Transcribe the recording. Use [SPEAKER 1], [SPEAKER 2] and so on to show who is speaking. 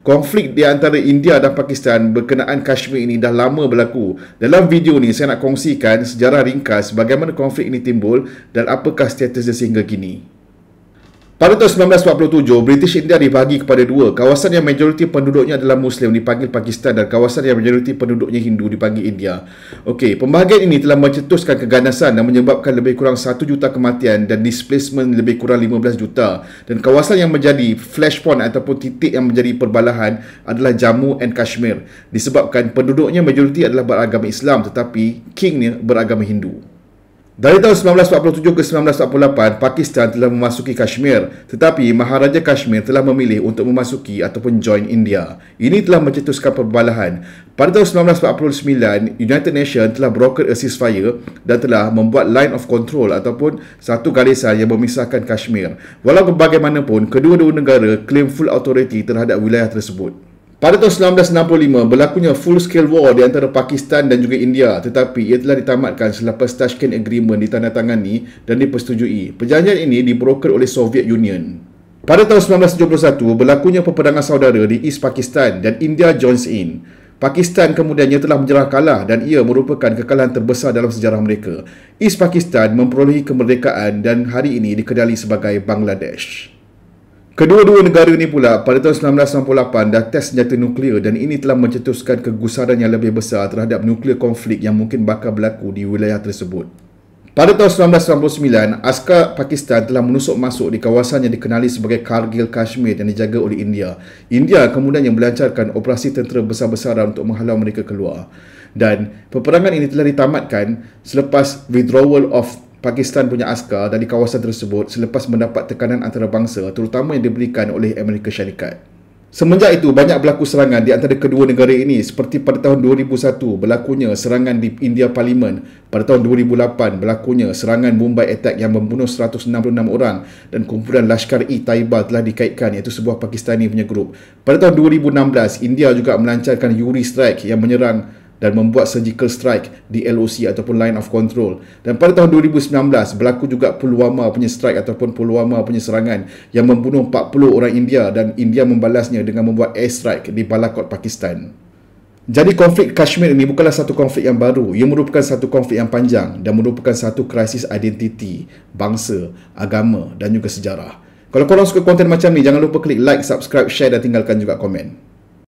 [SPEAKER 1] Konflik di antara India dan Pakistan berkenaan Kashmir ini dah lama berlaku. Dalam video ni saya nak kongsikan sejarah ringkas bagaimana konflik ini timbul dan apakah status dia sehingga kini. Pada tahun 1947, British India dibahagi kepada dua. Kawasan yang majoriti penduduknya adalah Muslim dipanggil Pakistan dan kawasan yang majoriti penduduknya Hindu dipanggil India. Okey, pembahagian ini telah mencetuskan keganasan dan menyebabkan lebih kurang 1 juta kematian dan displacement lebih kurang 15 juta. Dan kawasan yang menjadi flashpoint ataupun titik yang menjadi perbalahan adalah Jammu and Kashmir. Disebabkan penduduknya majoriti adalah beragama Islam tetapi kingnya beragama Hindu. Dari tahun 1947 ke 1948, Pakistan telah memasuki Kashmir, tetapi Maharaja Kashmir telah memilih untuk memasuki ataupun join India. Ini telah mencetuskan perbalahan. Pada tahun 1949, United Nations telah broker a ceasefire dan telah membuat line of control ataupun satu garisan yang memisahkan Kashmir. Walau bagaimanapun, kedua-dua negara claim full authority terhadap wilayah tersebut. Pada tahun 1965, berlakunya full-scale war di antara Pakistan dan juga India, tetapi ia telah ditamatkan selepas Tashkent Agreement ditandatangani dan dipersetujui. Perjanjian ini dibroker oleh Soviet Union. Pada tahun 1971, berlakunya peperangan saudara di East Pakistan dan India joins in. Pakistan kemudiannya telah menyerah kalah dan ia merupakan kekalahan terbesar dalam sejarah mereka. East Pakistan memperolehi kemerdekaan dan hari ini dikenali sebagai Bangladesh. Kedua-dua negara ini pula pada tahun 1998 dah test senjata nuklear dan ini telah mencetuskan kegusaran yang lebih besar terhadap nuklear konflik yang mungkin bakal berlaku di wilayah tersebut. Pada tahun 1999, askar Pakistan telah menusuk masuk di kawasan yang dikenali sebagai Kargil, Kashmir yang dijaga oleh India. India kemudian yang melancarkan operasi tentera besar-besaran untuk menghalau mereka keluar. Dan peperangan ini telah ditamatkan selepas withdrawal of Pakistan punya askar dari kawasan tersebut selepas mendapat tekanan antarabangsa terutama yang diberikan oleh Amerika Syarikat. Semenjak itu banyak berlaku serangan di antara kedua negara ini seperti pada tahun 2001 berlakunya serangan di India Parlimen, pada tahun 2008 berlakunya serangan Mumbai Attack yang membunuh 166 orang dan kumpulan Lashkar-e-Taiba telah dikaitkan iaitu sebuah Pakistani punya grup. Pada tahun 2016 India juga melancarkan Uri Strike yang menyerang dan membuat surgical strike di LOC ataupun line of control. Dan pada tahun 2019 berlaku juga Pulwama punya strike ataupun Pulwama punya serangan yang membunuh 40 orang India dan India membalasnya dengan membuat air strike di Balakot, Pakistan. Jadi konflik Kashmir ini bukanlah satu konflik yang baru, ia merupakan satu konflik yang panjang dan merupakan satu krisis identiti, bangsa, agama dan juga sejarah. Kalau korang suka konten macam ni, jangan lupa klik like, subscribe, share dan tinggalkan juga komen.